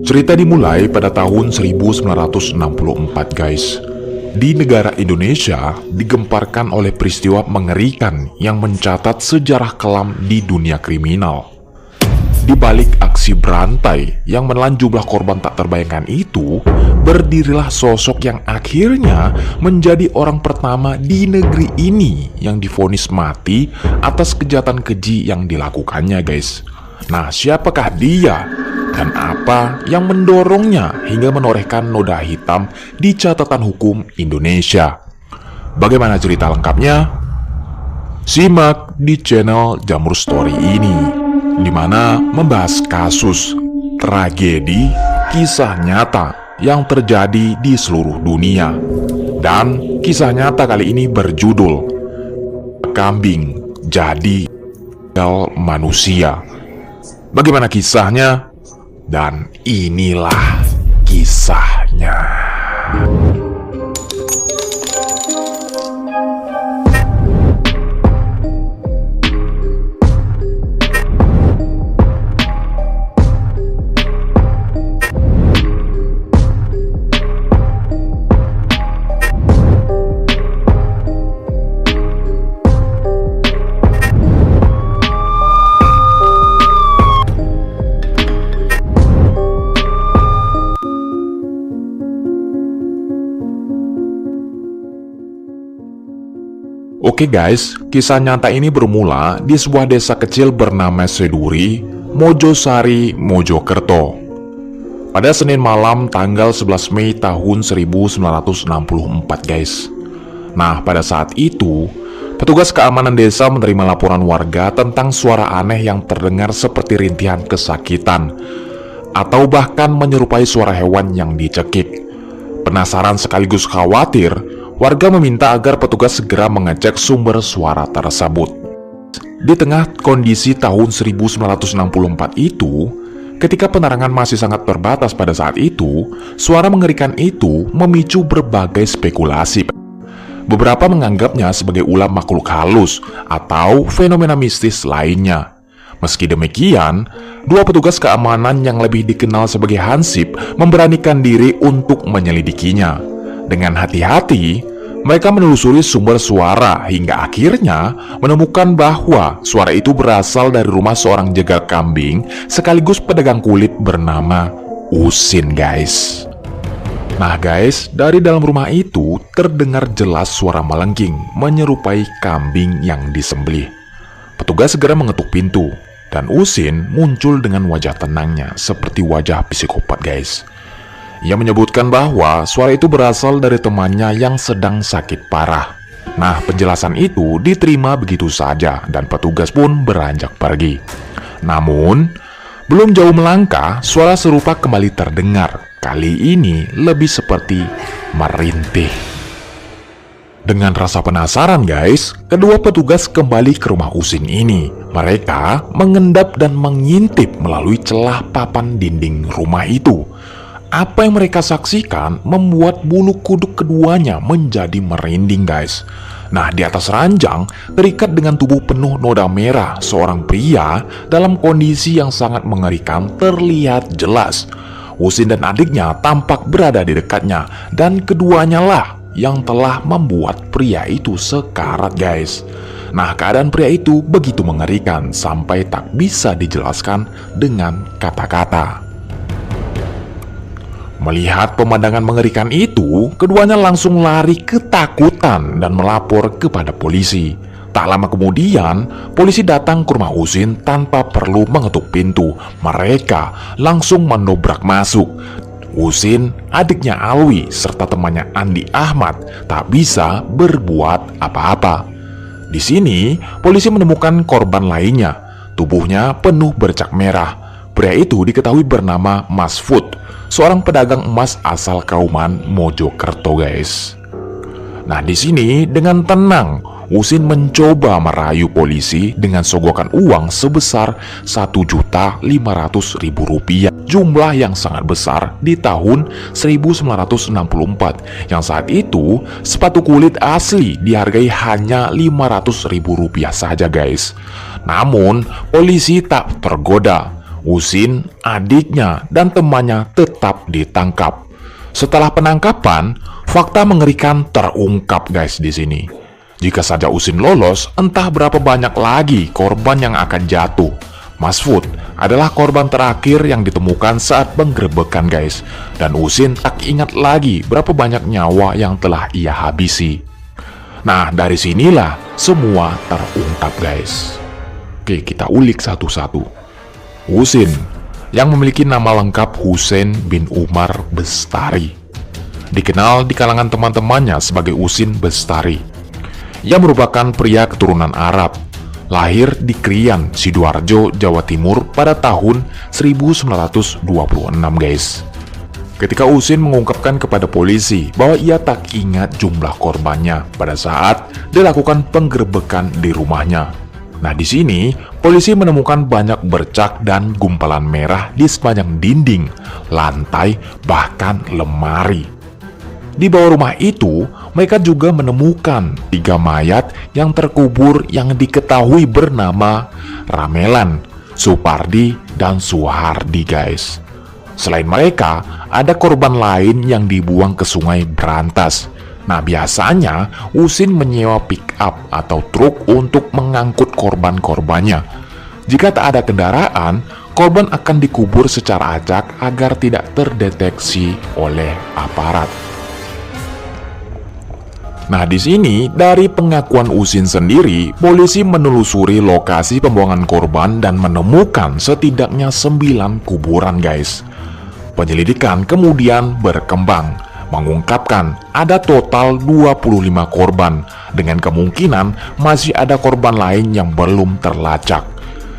Cerita dimulai pada tahun 1964 guys. Di negara Indonesia digemparkan oleh peristiwa mengerikan yang mencatat sejarah kelam di dunia kriminal. Di balik aksi berantai yang menelan jumlah korban tak terbayangkan itu, berdirilah sosok yang akhirnya menjadi orang pertama di negeri ini yang divonis mati atas kejahatan keji yang dilakukannya guys. Nah, siapakah dia? Dan apa yang mendorongnya hingga menorehkan noda hitam di catatan hukum Indonesia? Bagaimana cerita lengkapnya? Simak di channel Jamur Story ini, di mana membahas kasus, tragedi, kisah nyata yang terjadi di seluruh dunia. Dan kisah nyata kali ini berjudul Kambing Jadi Manusia. Bagaimana kisahnya? Dan inilah kisahnya. Oke guys, kisah nyata ini bermula di sebuah desa kecil bernama Seduri, Mojosari, Mojokerto. Pada Senin malam tanggal 11 Mei tahun 1964 guys. Nah, pada saat itu, petugas keamanan desa menerima laporan warga tentang suara aneh yang terdengar seperti rintihan kesakitan, atau bahkan menyerupai suara hewan yang dicekik. Penasaran sekaligus khawatir, warga meminta agar petugas segera mengecek sumber suara tersebut. Di tengah kondisi tahun 1964 itu, ketika penerangan masih sangat terbatas pada saat itu, suara mengerikan itu memicu berbagai spekulasi. Beberapa menganggapnya sebagai ulah makhluk halus atau fenomena mistis lainnya. Meski demikian, dua petugas keamanan yang lebih dikenal sebagai Hansip memberanikan diri untuk menyelidikinya. Dengan hati-hati, mereka menelusuri sumber suara hingga akhirnya menemukan bahwa suara itu berasal dari rumah seorang jegal kambing sekaligus pedagang kulit bernama Usin guys. Nah guys, dari dalam rumah itu terdengar jelas suara melengking menyerupai kambing yang disembelih. Petugas segera mengetuk pintu dan Usin muncul dengan wajah tenangnya seperti wajah psikopat guys. Ia menyebutkan bahwa suara itu berasal dari temannya yang sedang sakit parah. Nah, penjelasan itu diterima begitu saja dan petugas pun beranjak pergi. Namun, belum jauh melangkah, suara serupa kembali terdengar. Kali ini lebih seperti merintih. Dengan rasa penasaran guys, kedua petugas kembali ke rumah Usin ini. Mereka mengendap dan mengintip melalui celah papan dinding rumah itu. Apa yang mereka saksikan membuat bulu kuduk keduanya menjadi merinding guys. Nah, di atas ranjang terikat dengan tubuh penuh noda merah seorang pria dalam kondisi yang sangat mengerikan terlihat jelas. Usin dan adiknya tampak berada di dekatnya dan keduanya lah yang telah membuat pria itu sekarat guys. Nah, keadaan pria itu begitu mengerikan sampai tak bisa dijelaskan dengan kata-kata. Melihat pemandangan mengerikan itu, keduanya langsung lari ketakutan dan melapor kepada polisi. Tak lama kemudian, polisi datang ke rumah Usin tanpa perlu mengetuk pintu. Mereka langsung mendobrak masuk. Usin, adiknya Alwi, serta temannya Andi Ahmad tak bisa berbuat apa-apa. Di sini, polisi menemukan korban lainnya. Tubuhnya penuh bercak merah. Pria itu diketahui bernama Mas Fud, seorang pedagang emas asal Kauman, Mojokerto guys. Nah, di sini dengan tenang Usin mencoba merayu polisi dengan sogokan uang sebesar Rp1.500.000, jumlah yang sangat besar di tahun 1964, yang saat itu sepatu kulit asli dihargai hanya Rp500.000 saja guys. Namun polisi tak tergoda. Usin, adiknya, dan temannya tetap ditangkap. Setelah penangkapan, fakta mengerikan terungkap guys di sini. Jika saja Usin lolos, entah berapa banyak lagi korban yang akan jatuh. Masfud adalah korban terakhir yang ditemukan saat penggerebekan guys. Dan Usin tak ingat lagi berapa banyak nyawa yang telah ia habisi. Nah, dari sinilah semua terungkap guys. Oke, kita ulik satu-satu. Usin, yang memiliki nama lengkap Husein bin Umar Bestari, dikenal di kalangan teman-temannya sebagai Usin Bestari. Ia merupakan pria keturunan Arab, lahir di Krian, Sidoarjo, Jawa Timur pada tahun 1926 guys. Ketika Usin mengungkapkan kepada polisi bahwa ia tak ingat jumlah korbannya pada saat dilakukan penggerebekan di rumahnya. Nah, di sini polisi menemukan banyak bercak dan gumpalan merah di sepanjang dinding, lantai, bahkan lemari. Di bawah rumah itu, mereka juga menemukan 3 mayat yang terkubur yang diketahui bernama Ramelan, Supardi, dan Suhardi guys. Selain mereka, ada korban lain yang dibuang ke sungai Berantas. Nah, biasanya Usin menyewa pick up atau truk untuk mengangkut korban-korbannya. Jika tak ada kendaraan, korban akan dikubur secara acak agar tidak terdeteksi oleh aparat. Nah, di sini dari pengakuan Usin sendiri, polisi menelusuri lokasi pembuangan korban dan menemukan setidaknya 9 kuburan guys. Penyelidikan kemudian berkembang, mengungkapkan ada total 25 korban, dengan kemungkinan masih ada korban lain yang belum terlacak.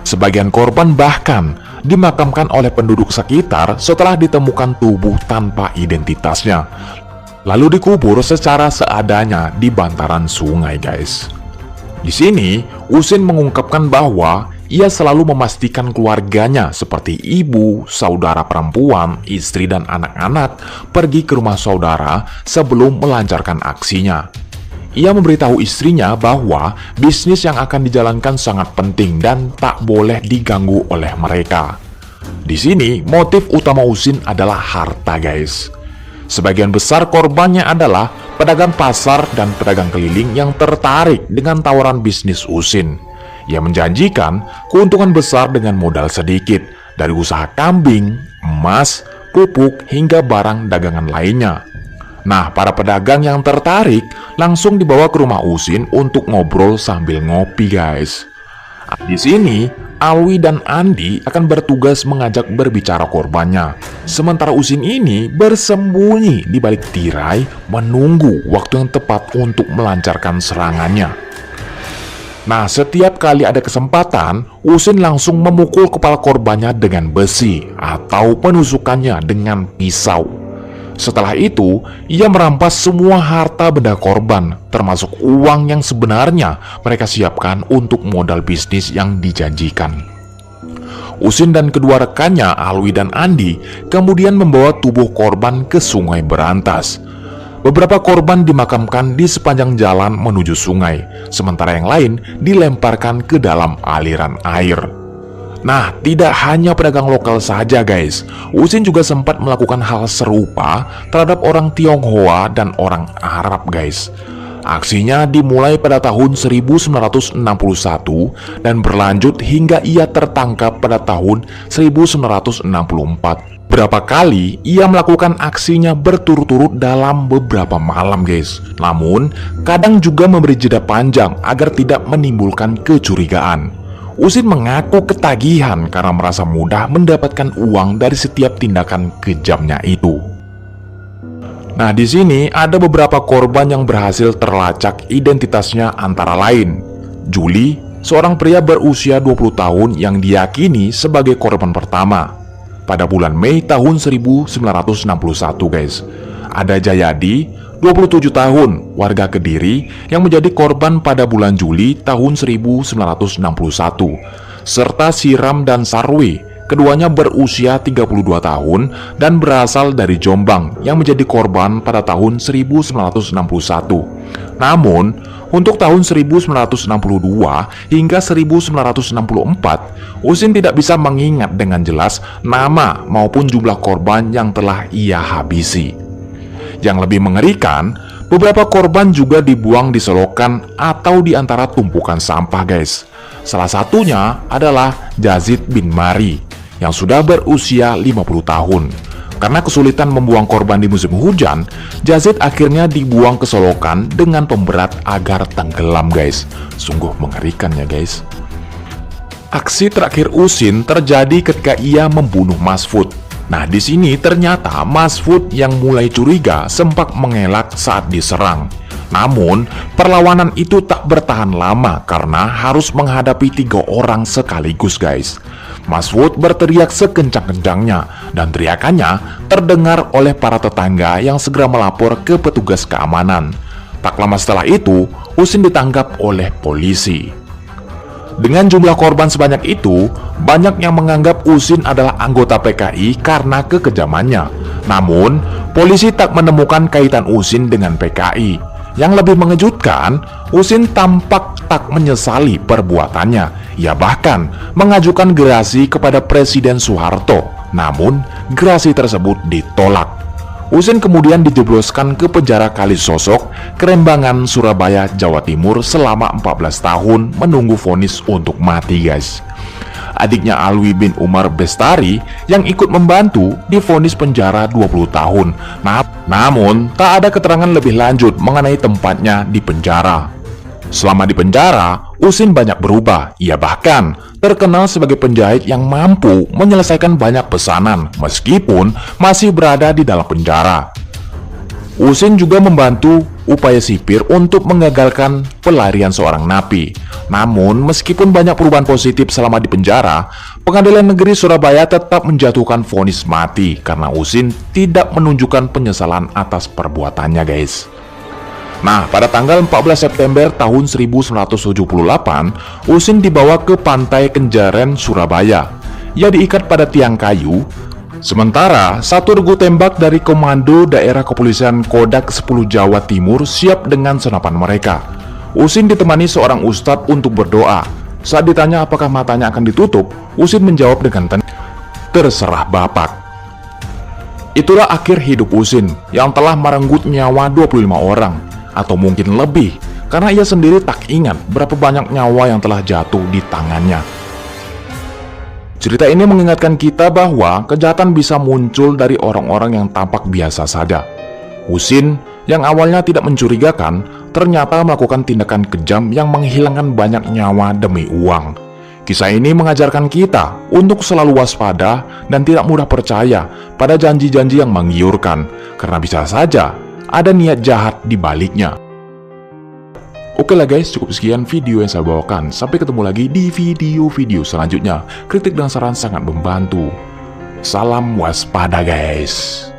Sebagian korban bahkan dimakamkan oleh penduduk sekitar setelah ditemukan tubuh tanpa identitasnya, lalu dikubur secara seadanya di bantaran sungai guys. Di sini, Usin mengungkapkan bahwa ia selalu memastikan keluarganya seperti ibu, saudara perempuan, istri, dan anak-anak pergi ke rumah saudara sebelum melancarkan aksinya. Ia memberitahu istrinya bahwa bisnis yang akan dijalankan sangat penting dan tak boleh diganggu oleh mereka. Di sini, motif utama Usin adalah harta guys. Sebagian besar korbannya adalah pedagang pasar dan pedagang keliling yang tertarik dengan tawaran bisnis Usin. Ia menjanjikan keuntungan besar dengan modal sedikit, dari usaha kambing, emas, pupuk, hingga barang dagangan lainnya. Nah, para pedagang yang tertarik langsung dibawa ke rumah Usin untuk ngobrol sambil ngopi guys. Di sini, Alwi dan Andi akan bertugas mengajak berbicara korbannya. Sementara Usin ini bersembunyi di balik tirai menunggu waktu yang tepat untuk melancarkan serangannya. Nah, setiap kali ada kesempatan, Usin langsung memukul kepala korbannya dengan besi atau menusukannya dengan pisau. Setelah itu, ia merampas semua harta benda korban, termasuk uang yang sebenarnya mereka siapkan untuk modal bisnis yang dijanjikan. Usin dan kedua rekannya, Alwi dan Andi, kemudian membawa tubuh korban ke sungai Berantas. Beberapa korban dimakamkan di sepanjang jalan menuju sungai, sementara yang lain dilemparkan ke dalam aliran air. Nah, tidak hanya pedagang lokal saja guys, Usin juga sempat melakukan hal serupa terhadap orang Tionghoa dan orang Arab guys. Aksinya dimulai pada tahun 1961 dan berlanjut hingga ia tertangkap pada tahun 1964. Berapa kali ia melakukan aksinya berturut-turut dalam beberapa malam guys. Namun, kadang juga memberi jeda panjang agar tidak menimbulkan kecurigaan. Usin mengaku ketagihan karena merasa mudah mendapatkan uang dari setiap tindakan kejamnya itu. Nah, di sini ada beberapa korban yang berhasil terlacak identitasnya, antara lain Juli, seorang pria berusia 20 tahun yang diyakini sebagai korban pertama pada bulan Mei tahun 1961 guys. Ada Jayadi, 27 tahun, warga Kediri, yang menjadi korban pada bulan Juli tahun 1961, serta Siram dan Sarwi, keduanya berusia 32 tahun dan berasal dari Jombang, yang menjadi korban pada tahun 1961. Namun, Untuk tahun 1962 hingga 1964, Usin tidak bisa mengingat dengan jelas nama maupun jumlah korban yang telah ia habisi. Yang lebih mengerikan, beberapa korban juga dibuang di selokan atau di antara tumpukan sampah, guys. Salah satunya adalah Yazid bin Mari yang sudah berusia 50 tahun. Karena kesulitan membuang korban di musim hujan, Yazid akhirnya dibuang ke selokan dengan pemberat agar tenggelam, guys. Sungguh mengerikan ya, guys. Aksi terakhir Usin terjadi ketika ia membunuh Mas'ud. Nah, di sini ternyata Mas'ud yang mulai curiga sempat mengelak saat diserang. Namun, perlawanan itu tak bertahan lama karena harus menghadapi 3 orang sekaligus, guys. Mas'ud berteriak sekencang-kencangnya dan teriakannya terdengar oleh para tetangga yang segera melapor ke petugas keamanan. Tak lama setelah itu, Usin ditangkap oleh polisi. Dengan jumlah korban sebanyak itu, banyak yang menganggap Usin adalah anggota PKI karena kekejamannya. Namun, polisi tak menemukan kaitan Usin dengan PKI. Yang lebih mengejutkan, Usin tampak tak menyesali perbuatannya. Ia bahkan mengajukan gerasi kepada Presiden Soeharto. Namun, gerasi tersebut ditolak. Usin kemudian dijebloskan ke penjara Kalisosok, Kerembangan, Surabaya, Jawa Timur selama 14 tahun menunggu vonis untuk mati, guys. Adiknya Alwi bin Umar Bestari yang ikut membantu divonis penjara 20 tahun. Namun, tak ada keterangan lebih lanjut mengenai tempatnya di penjara. Selama di penjara, Usin banyak berubah. Ia bahkan terkenal sebagai penjahit yang mampu menyelesaikan banyak pesanan meskipun masih berada di dalam penjara. Usin juga membantu upaya sipir untuk mengagalkan pelarian seorang napi. Namun, meskipun banyak perubahan positif selama di penjara, Pengadilan Negeri Surabaya tetap menjatuhkan vonis mati karena Usin tidak menunjukkan penyesalan atas perbuatannya, guys. Nah, pada tanggal 14 September tahun 1978, Usin dibawa ke Pantai Kenjaren, Surabaya. Ia diikat pada tiang kayu. Sementara, satu regu tembak dari Komando Daerah Kepolisian Kodak 10 Jawa Timur siap dengan senapan mereka. Usin ditemani seorang ustadz untuk berdoa. Saat ditanya apakah matanya akan ditutup, Usin menjawab dengan tenang, "Terserah Bapak." Itulah akhir hidup Usin yang telah merenggut nyawa 25 orang. Atau mungkin lebih, karena ia sendiri tak ingat berapa banyak nyawa yang telah jatuh di tangannya. Cerita ini mengingatkan kita bahwa kejahatan bisa muncul dari orang-orang yang tampak biasa saja. Usin, yang awalnya tidak mencurigakan, ternyata melakukan tindakan kejam yang menghilangkan banyak nyawa demi uang. Kisah ini mengajarkan kita untuk selalu waspada dan tidak mudah percaya pada janji-janji yang menggiurkan, karena bisa saja ada niat jahat di baliknya. Oke lah guys, cukup sekian video yang saya bawakan. Sampai ketemu lagi di video-video selanjutnya. Kritik dan saran sangat membantu. Salam waspada guys.